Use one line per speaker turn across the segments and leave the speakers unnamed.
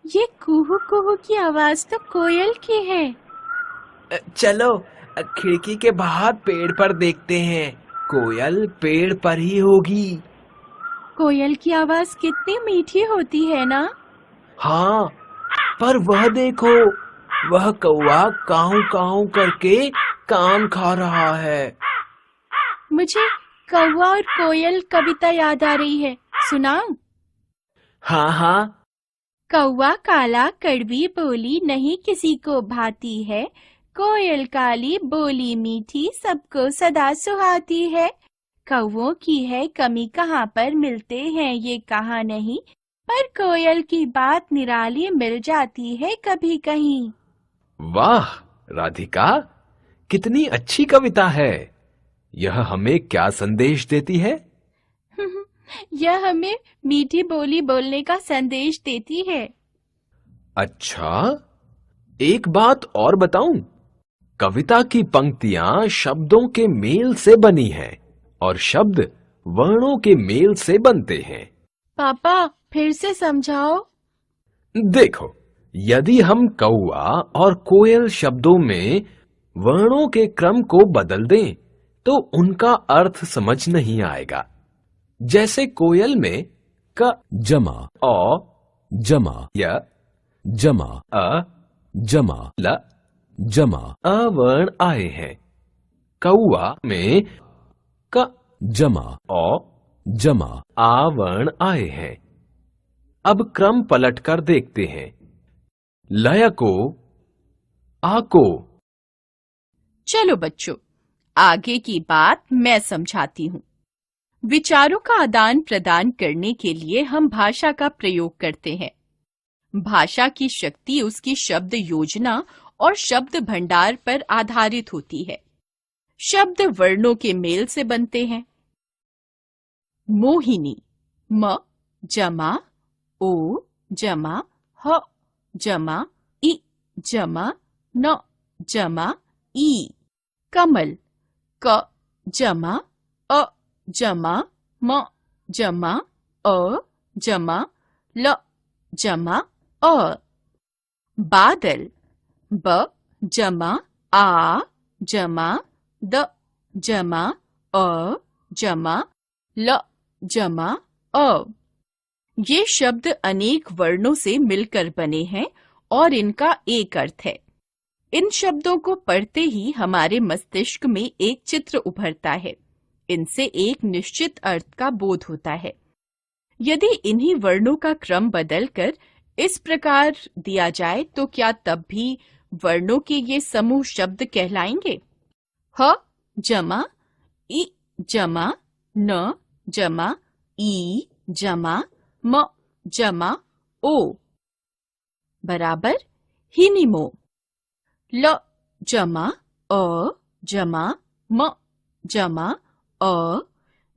ये कुहू कुहू की आवाज तो कोयल की है।
चलो खिड़की के बाहर पेड़ पर देखते हैं। कोयल पेड़ पर ही होगी।
कोयल की आवाज कितनी मीठी होती है ना।
हाँ, पर वह देखो, वह कौवा काऊ काऊ करके काम खा रहा है।
मुझे कौवा और कोयल कविता याद आ रही है, सुनाऊं?
हाँ हाँ।
कौवा काला कड़वी बोली नहीं किसी को भाती है। कोयल काली बोली मीठी सबको सदा सुहाती है। कौवों की है कमी कहाँ पर मिलते हैं ये कहाँ नहीं, पर कोयल की बात निराली मिल जाती है कभी कहीं।
वाह राधिका, कितनी अच्छी कविता है। यह हमें क्या संदेश देती है?
यह हमें मीठी बोली बोलने का संदेश देती है।
अच्छा, एक बात और बताऊं। कविता की पंक्तियां शब्दों के मेल से बनी हैं और शब्द वर्णों के मेल से बनते हैं।
पापा फिर से समझाओ।
देखो, यदि हम कौआ और कोयल शब्दों में वर्णों के क्रम को बदल दें तो उनका अर्थ समझ नहीं आएगा। जैसे कोयल में क जमा औ जमा य जमा अ जमा ल जमा अवर्ण आए हैं। कौआ में क जमा औ जमा आवर्ण आए हैं। अब क्रम पलटकर देखते हैं। लय को आ को।
चलो बच्चों, आगे की बात मैं समझाती हूँ। विचारों का आदान प्रदान करने के लिए हम भाषा का प्रयोग करते हैं। भाषा की शक्ति उसकी शब्द योजना और शब्द भंडार पर आधारित होती है। शब्द वर्णों के मेल से बनते हैं। मोहिनी म जमा ओ जमा ह जमा इ जमा न जमा ई। कमल क जमा अ जमा म जमा अ जमा ल जमा अ। बादल ब जमा आ जमा द जमा अ जमा ल जमा अ। ये शब्द अनेक वर्णों से मिलकर बने हैं और इनका एक अर्थ है। इन शब्दों को पढ़ते ही हमारे मस्तिष्क में एक चित्र उभरता है। इनसे एक निश्चित अर्थ का बोध होता है। यदि इन्हीं वर्णों का क्रम बदलकर इस प्रकार दिया जाए तो क्या तब भी वर्णों के ये समूह शब्द कहलाएंगे? ह जमा इ जमा न जमा ई जमा म जमा ओ बराबर हिनिमो। ल जमा अ जमा म जमा अ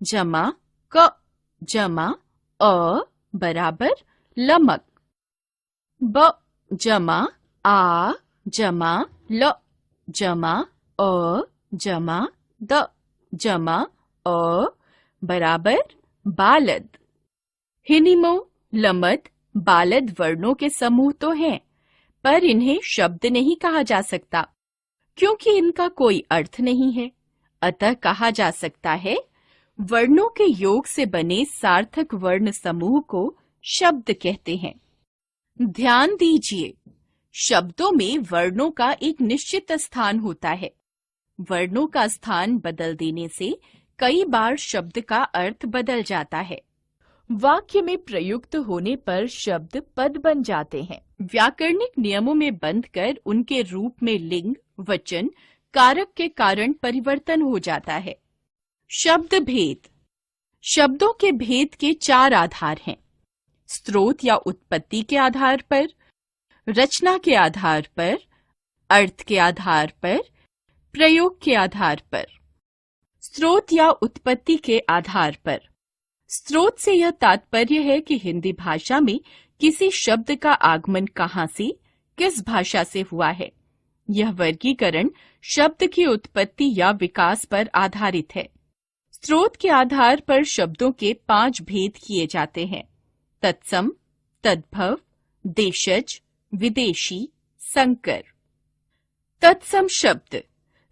जमा क जमा अ बराबर लमक। ब जमा आ जमा ल जमा अ जमा द जमा अ बराबर बालद। हिनिमो, लमद, बालद वर्णों के समूह तो हैं, पर इन्हें शब्द नहीं कहा जा सकता क्योंकि इनका कोई अर्थ नहीं है। अतः कहा जा सकता है वर्णों के योग से बने सार्थक वर्ण समूह को शब्द कहते हैं। ध्यान दीजिए, शब्दों में वर्णों का एक निश्चित स्थान होता है। वर्णों का स्थान बदल देने से कई बार शब्द का अर्थ बदल जाता है। वाक्य में प्रयुक्त होने पर शब्द पद बन जाते हैं। व्याकरणिक नियमों में बंधकर उनके रूप में लिंग, वचन, कारक के कारण परिवर्तन हो जाता है। शब्द भेद। शब्दों के भेद के चार आधार हैं: स्रोत या उत्पत्ति के आधार पर, रचना के आधार पर, अर्थ के आधार पर, प्रयोग के आधार पर। स्रोत या उत्पत्ति के आधार पर। स्रोत से यह तात्पर्य है कि हिंदी भाषा में किसी शब्द का आगमन कहाँ से, किस भाषा से हुआ है। यह वर्गीकरण शब्द की उत्पत्ति या विकास पर आधारित है। स्रोत के आधार पर शब्दों के 5 भेद किए जाते हैं: तत्सम, तद्भव, देशज, विदेशी, संकर। तत्सम शब्द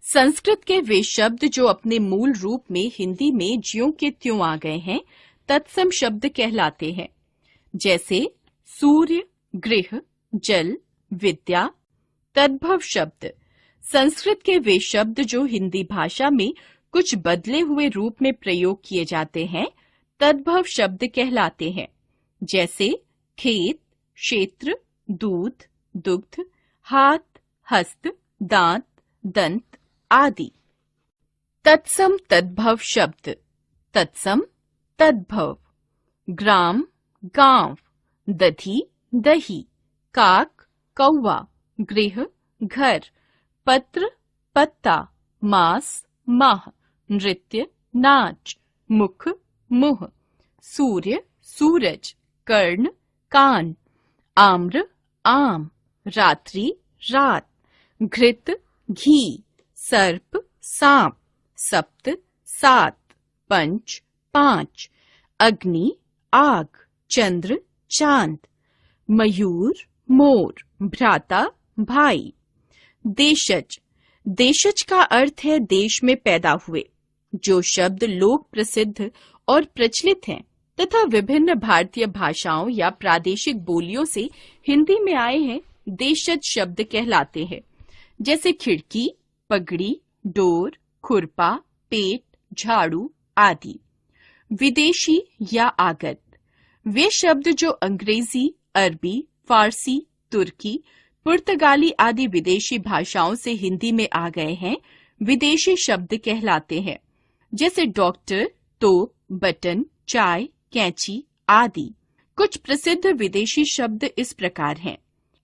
संस्कृत के वे शब्द जो अपने मूल रूप में हिंदी में ज्यों के त्यों आ गए हैं, तत्सम शब्द कहलाते हैं। जैसे सूर्य, गृह, जल, विद्या। तद्भव शब्द संस्कृत के वे शब्द जो हिंदी भाषा में कुछ बदले हुए रूप में प्रयोग किए जाते हैं, तद्भव शब्द कहलाते हैं। जैसे खेत, क्षेत्र, दूध, दुग्ध, हाथ, हस्त, दांत, दंत आदि। तत्सम तद्भव शब्द तत्सम, तद्भव। ग्राम, गांव, दधी, दही, काक, कौवा, गृह, घर, पत्र, पत्ता, मास, माह, नृत्य, नाच, मुख, मुह, सूर्य, सूरज, कर्ण, कान, आम्र, आम, रात्रि, रात, घृत, घी, सर्प, सांप, सप्त, सात, पंच, पांच, अग्नि, आग, चंद्र, चांद, मयूर, मोर, भ्राता, भाई। देशज देशज का अर्थ है देश में पैदा हुए। जो शब्द लोक प्रसिद्ध और प्रचलित हैं तथा विभिन्न भारतीय भाषाओं या प्रादेशिक बोलियों से हिंदी में आए हैं, देशज शब्द कहलाते हैं। जैसे खिड़की, पगड़ी, डोर, खुरपा, पेट, झाड़ू आदि। विदेशी या आगत वे शब्द जो अंग्रेजी, अरबी, फारसी, तुर्की, पुर्तगाली आदि विदेशी भाषाओं से हिंदी में आ गए हैं, विदेशी शब्द कहलाते हैं। जैसे डॉक्टर, तोप, बटन, चाय, कैंची आदि। कुछ प्रसिद्ध विदेशी शब्द इस प्रकार हैं।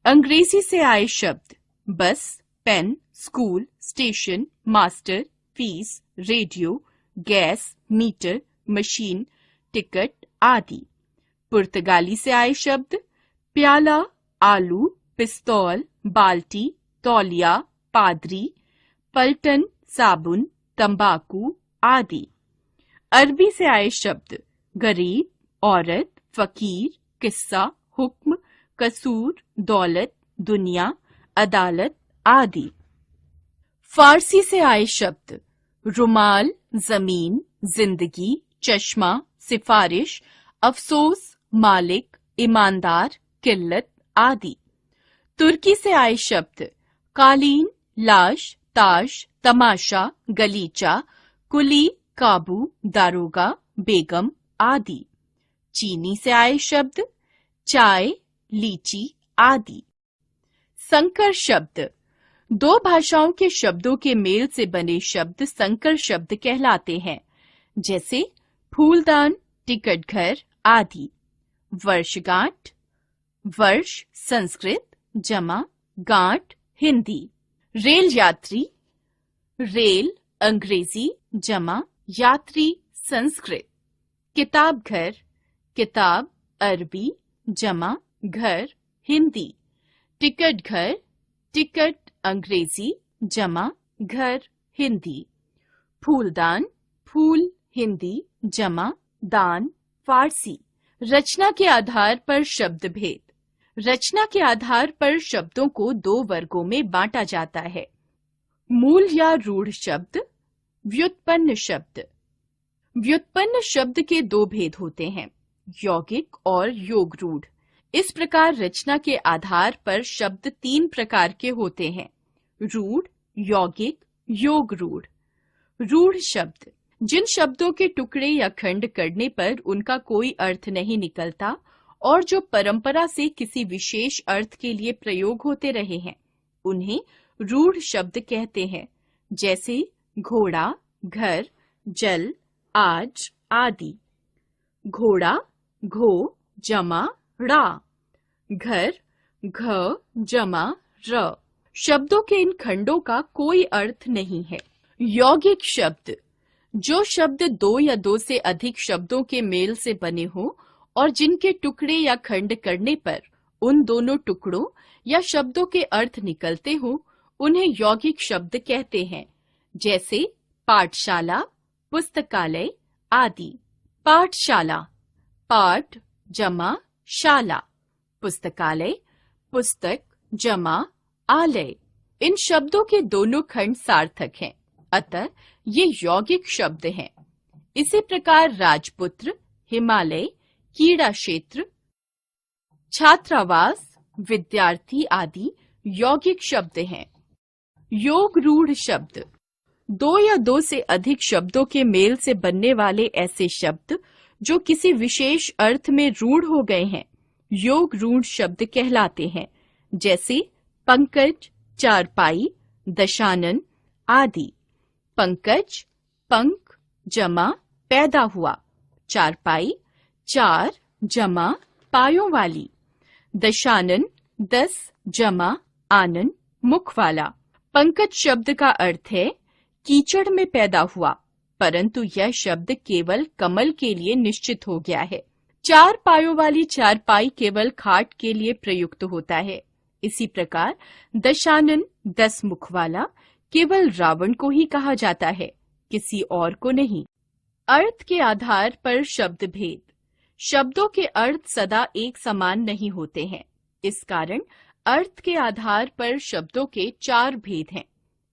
अंग्रेजी से आए शब्द bus, pen, school, station, master, fees, radio, gas, meter, machine, ticket आदि। पुर्तगाली से आए शब्द प्याला, आलू, पिस्तौल, बाल्टी, तौलिया, पादरी, पलटन, साबुन, तंबाकू आदि। अरबी से आए शब्द गरीब, औरत, फकीर, किस्सा, हुक्म, कसूर, दौलत, दुनिया, अदालत आदि। फारसी से आए शब्द रुमाल, जमीन, जिंदगी, चश्मा, सिफारिश, अफसोस, मालिक, ईमानदार, किल्लत आदि। तुर्की से आए शब्द कालीन, लाश, ताश, तमाशा, गलीचा, कुली, काबू, दारोगा, बेगम आदि। चीनी से आए शब्द चाय, लीची आदि। संकर शब्द दो भाषाओं के शब्दों के मेल से बने शब्द संकर शब्द कहलाते हैं। जैसे फूलदान, टिकट घर आदि। वर्षगांठ वर्ष संस्कृत, जमा गांठ हिंदी। रेल यात्री रेल अंग्रेजी, जमा यात्री संस्कृत। किताब घर किताब अरबी, जमा घर हिंदी। टिकट घर टिकट अंग्रेजी, जमा घर हिंदी। फूलदान फूल हिंदी, जमा दान फारसी। रचना के आधार पर शब्द भेद रचना के आधार पर शब्दों को दो वर्गों में बांटा जाता है। मूल या रूढ़ शब्द, व्युत्पन्न शब्द। व्युत्पन्न शब्द के दो भेद होते हैं, यौगिक और योग रूढ़। इस प्रकार रचना के आधार पर शब्द तीन प्रकार के होते हैं, रूढ़, यौगिक, योग रूढ़। रूढ़ शब्द जिन शब्दों के टुकड़े या खंड करने पर उनका कोई अर्थ नहीं निकलता और जो परंपरा से किसी विशेष अर्थ के लिए प्रयोग होते रहे हैं, उन्हें रूढ़ शब्द कहते हैं। जैसे घोड़ा, घर, जल, आज आदि। घोड़ा घो, जमा ड़ा, घर घ, जमा र। शब्दों के इन खंडों का कोई अर्थ नहीं है। यौगिक शब्द जो शब्द दो या दो से अधिक शब्दों के मेल से बने हो और जिनके टुकड़े या खंड करने पर उन दोनों टुकड़ों या शब्दों के अर्थ निकलते हो, उन्हें यौगिक शब्द कहते हैं। जैसे पाठशाला, पुस्तकालय आदि। पाठशाला पाठ, जमा शाला। पुस्तकालय, पुस्तक जमा आलय। इन शब्दों के दोनों खंड सार्थक हैं, अतः ये यौगिक शब्द हैं। इसी प्रकार राजपुत्र, हिमालय, कीड़ा क्षेत्र, छात्रावास, विद्यार्थी आदि यौगिक शब्द हैं। योग रूढ़ शब्द, दो या दो से अधिक शब्दों के मेल से बनने वाले ऐसे शब्द जो किसी विशेष अर्थ में रूढ़ हो गए हैं, योग रूढ़ शब्द कहलाते हैं। जैसे पंकज, चारपाई, दशानन आदि। पंकज पंख जमा पैदा हुआ, चारपाई चार जमा पायों वाली, दशानन 10 जमा आनन मुख वाला। पंकज शब्द का अर्थ है कीचड़ में पैदा हुआ, परंतु यह शब्द केवल कमल के लिए निश्चित हो गया है। चार पायों वाली चारपाई केवल खाट के लिए प्रयुक्त होता है। इसी प्रकार दशानन 10 मुख वाला केवल रावण को ही कहा जाता है, किसी और को नहीं। अर्थ के आधार पर शब्द भेद, शब्दों के अर्थ सदा एक समान नहीं होते हैं। इस कारण अर्थ के आधार पर शब्दों के 4 भेद हैं।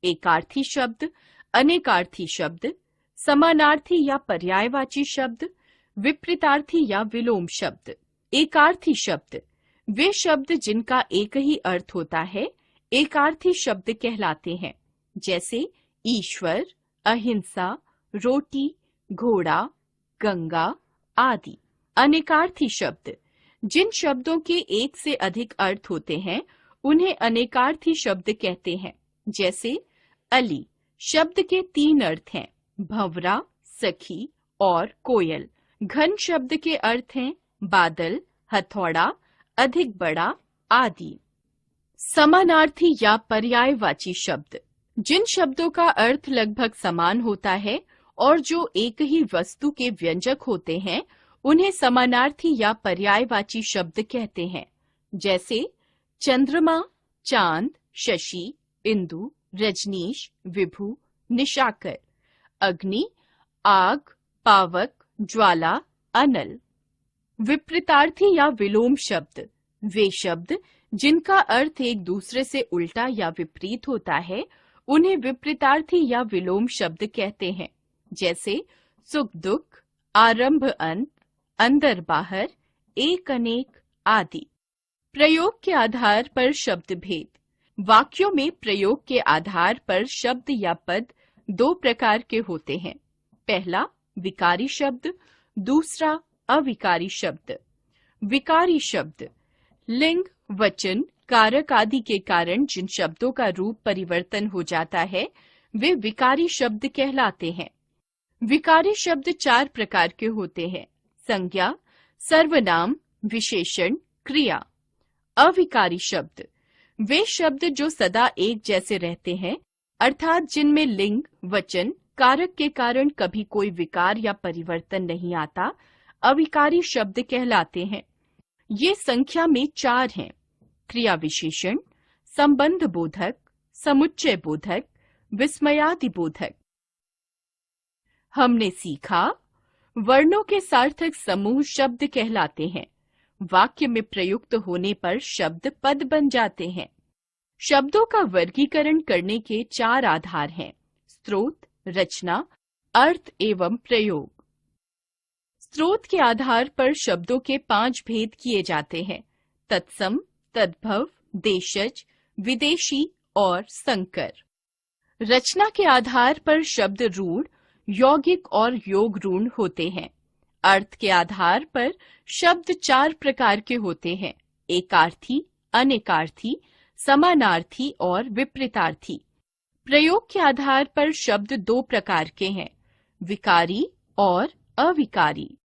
एकार्थी शब्द, अनेकार्थी शब्द, समानार्थी या पर्यायवाची शब्द, विपरीतार्थी या विलोम शब्द। एकार्थी शब्द वे शब्द जिनका एक ही अर्थ होता है, एकार्थी शब्द कहलाते हैं। जैसे ईश्वर, अहिंसा, रोटी, घोड़ा, गंगा आदि। अनेकार्थी शब्द जिन शब्दों के एक से अधिक अर्थ होते हैं, उन्हें अनेकार्थी शब्द कहते हैं। जैसे अली शब्द के 3 अर्थ हैं, भंवरा, सखी और कोयल। घन शब्द के अर्थ हैं बादल, हथौड़ा, अधिक बड़ा आदि। समानार्थी या पर्यायवाची शब्द जिन शब्दों का अर्थ लगभग समान होता है और जो एक ही वस्तु के व्यंजक होते हैं, उन्हें समानार्थी या पर्यायवाची शब्द कहते हैं। जैसे चंद्रमा, चांद, शशि, इंदु, रजनीश, विभु, निशाकर। अग्नि, आग, पावक, ज्वाला, अनल। विपरीतार्थी या विलोम शब्द वे शब्द जिनका अर्थ एक दूसरे से उल्टा या विपरीत होता है, उन्हें विपरीतार्थी या विलोम शब्द कहते हैं। जैसे सुख दुख, आरंभ अंत, अंदर बाहर, एक अनेक आदि। प्रयोग के आधार पर शब्द भेद, वाक्यों में प्रयोग के आधार पर शब्द या पद 2 प्रकार के होते हैं। पहला विकारी शब्द, दूसरा अविकारी शब्द। विकारी शब्द लिंग, वचन, कारक आदि के कारण जिन शब्दों का रूप परिवर्तन हो जाता है, वे विकारी शब्द कहलाते हैं। विकारी शब्द 4 प्रकार के होते हैं: संज्ञा, सर्वनाम, विशेषण, क्रिया। अविकारी शब्द वे शब्द जो सदा एक जैसे रहते हैं, अर्थात जिनमें लिंग, वचन, कारक के कारण कभी कोई विकार या परिवर्तन नहीं आता, अविकारी शब्द कहलाते हैं। ये संख्या में 4 हैं: क्रिया विशेषण, संबंध बोधक, समुच्चय बोधक, विस्मयादि बोधक। हमने सीखा वर्णों के सार्थक समूह शब्द कहलाते हैं। वाक्य में प्रयुक्त होने पर शब्द पद बन जाते हैं। शब्दों का वर्गीकरण करने के 4 आधार हैं: स्रोत, रचना, अर्थ एवं प्रयोग। स्रोत के आधार पर शब्दों के 5 भेद किए जाते हैं: तत्सम, तद्भव, देशज, विदेशी और संकर। रचना के आधार पर शब्द रूढ़, यौगिक और योग रूढ़ होते हैं। अर्थ के आधार पर शब्द 4 प्रकार के होते हैं: एकार्थी, अनेकार्थी, समानार्थी और विपरीतार्थी। प्रयोग के आधार पर शब्द 2 प्रकार के हैं: विकारी और अविकारी।